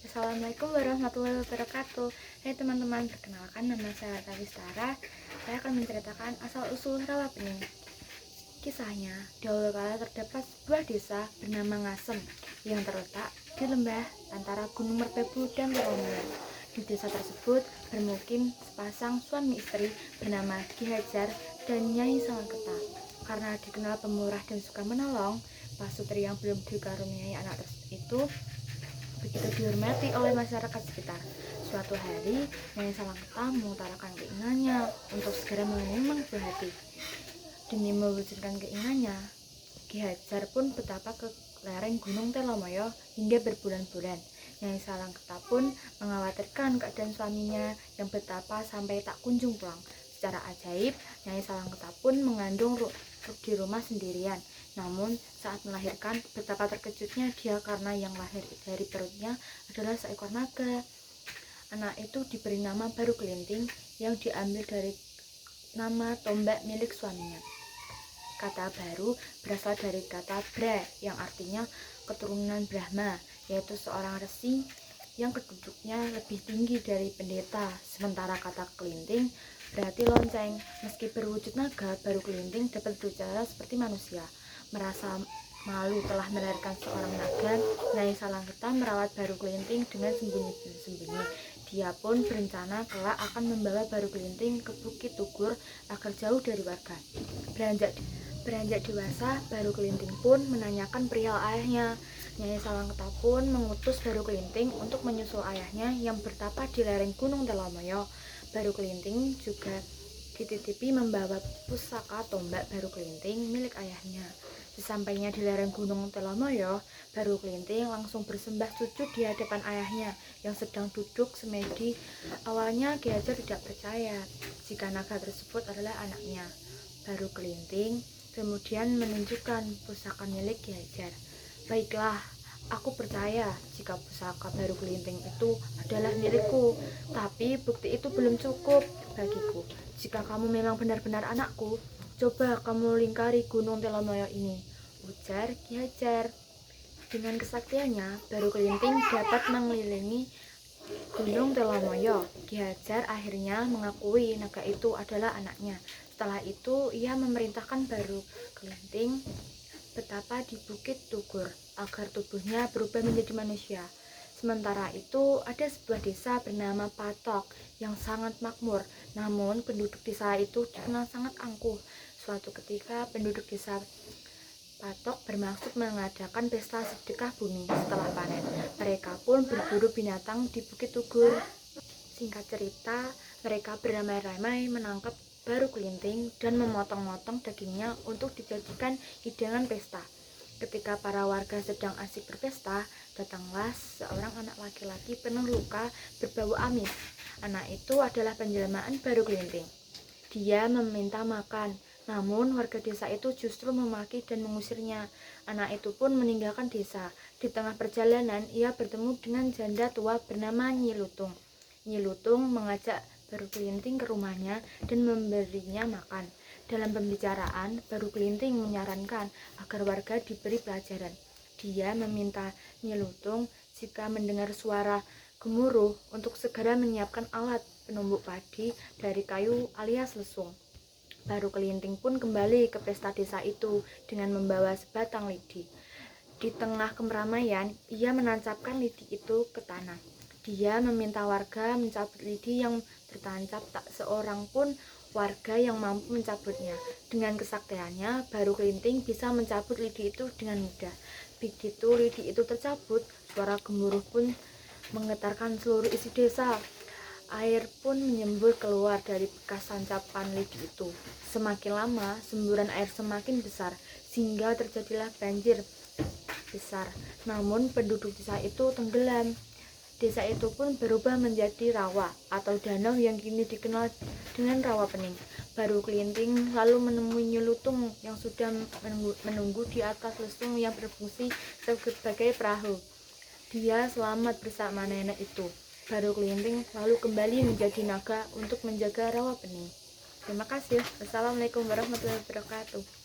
Assalamualaikum warahmatullahi wabarakatuh. Hai teman-teman, perkenalkan nama saya Tawistara. Saya akan menceritakan asal-usul Rawapening. Kisahnya, dahulu kala terdapat sebuah desa bernama Ngasem yang terletak di lembah antara Gunung Merbabu dan Telomoyo. Di desa tersebut bermukim sepasang suami istri bernama Ki Hajar dan Nyai Salangketa. Karena dikenal pemurah dan suka menolong, pasutri yang belum dikaruniai anak itu begitu dihormati oleh masyarakat sekitar. Suatu hari, Nyai Salangketa mengutarakan keinginannya untuk segera menimang buah hati. Demi mewujudkan keinginannya, Ki Hajar pun betapa ke lereng Gunung Telomoyo hingga berbulan-bulan. Nyai Salangketa pun mengkhawatirkan keadaan suaminya yang betapa sampai tak kunjung pulang. Secara ajaib, Nyai Salangketa pun mengandung di rumah sendirian. Namun saat melahirkan, betapa terkejutnya dia karena yang lahir dari perutnya adalah seekor naga. Anak itu diberi nama Baru Kelinting yang diambil dari nama tombak milik suaminya. Kata Baru berasal dari kata Bra yang artinya keturunan Brahma, yaitu seorang resi yang kedudukannya lebih tinggi dari pendeta. Sementara kata Kelinting berarti lonceng. Meski berwujud naga, Baru Kelinting dapat berbicara seperti manusia. Merasa malu telah melahirkan seorang naga, Nyai Salangketa merawat Baru Kelinting dengan sembunyi-sembunyi. Dia pun berencana kelak akan membawa Baru Kelinting ke Bukit Tugur agar jauh dari warga. Beranjak dewasa, Baru Kelinting pun menanyakan perihal ayahnya. Nyai Salangketa pun mengutus Baru Kelinting untuk menyusul ayahnya yang bertapa di lereng Gunung Telomoyo. Baru Kelinting juga dititipi membawa pusaka tombak Baru Kelinting milik ayahnya. Sesampainya di lereng Gunung Telomoyo, Baru Kelinting langsung bersembah sujud di hadapan ayahnya yang sedang duduk semedi. Awalnya Ki Hajar tidak percaya jika naga tersebut adalah anaknya. Baru Kelinting kemudian menunjukkan pusaka milik Ki Hajar. Baiklah, aku percaya jika pusaka Baru Kelinting itu adalah milikku, tapi bukti itu belum cukup bagiku. Jika kamu memang benar-benar anakku, coba kamu lingkari Gunung Telomoyo ini, ujar Ki Hajar. Dengan kesaktiannya, Baru Kelinting dapat mengelilingi Gunung Telomoyo. Ki Hajar akhirnya mengakui naga itu adalah anaknya. Setelah itu, ia memerintahkan Baru Kelinting betapa di Bukit Tugur agar tubuhnya berubah menjadi manusia. Sementara itu, ada sebuah desa bernama Patok yang sangat makmur. Namun, penduduk desa itu dikenal sangat angkuh. Suatu ketika, penduduk desa Patok bermaksud mengadakan pesta sedekah bumi setelah panen. Mereka pun berburu binatang di Bukit Tugur. Singkat cerita, mereka beramai-ramai menangkap Baru Kelinting dan memotong-motong dagingnya untuk dijadikan hidangan pesta. Ketika para warga sedang asik berpesta, datanglah seorang anak laki-laki penuh luka berbau amis. Anak itu adalah penjelmaan Baru Kelinting. Dia meminta makan, namun warga desa itu justru memaki dan mengusirnya. Anak itu pun meninggalkan desa. Di tengah perjalanan, ia bertemu dengan janda tua bernama Nyi Lutung. Nyi Lutung mengajak Baru Kelinting ke rumahnya dan memberinya makan. Dalam pembicaraan, Baru Kelinting menyarankan agar warga diberi pelajaran. Dia meminta Nyi Lutung jika mendengar suara gemuruh untuk segera menyiapkan alat penumbuk padi dari kayu alias lesung. Baru Kelinting pun kembali ke pesta desa itu dengan membawa sebatang lidi. Di tengah keramaian, ia menancapkan lidi itu ke tanah. Dia meminta warga mencabut lidi yang tertancap, tak seorang pun warga yang mampu mencabutnya. Dengan kesaktiannya, Baru Kelinting bisa mencabut lidi itu dengan mudah. Begitu lidi itu tercabut, suara gemuruh pun menggetarkan seluruh isi desa. Air pun menyembur keluar dari bekas sancapan lidi itu. Semakin lama, semburan air semakin besar, sehingga terjadilah banjir besar. Namun penduduk desa itu tenggelam. Desa itu pun berubah menjadi rawa atau danau yang kini dikenal dengan Rawapening. Baru Kelinting lalu menemui Nyi Lutung yang sudah menunggu di atas lesung yang berfungsi sebagai perahu. Dia selamat bersama nenek itu. Baru Kelinting lalu kembali menjadi naga untuk menjaga Rawapening. Terima kasih. Wassalamualaikum warahmatullahi wabarakatuh.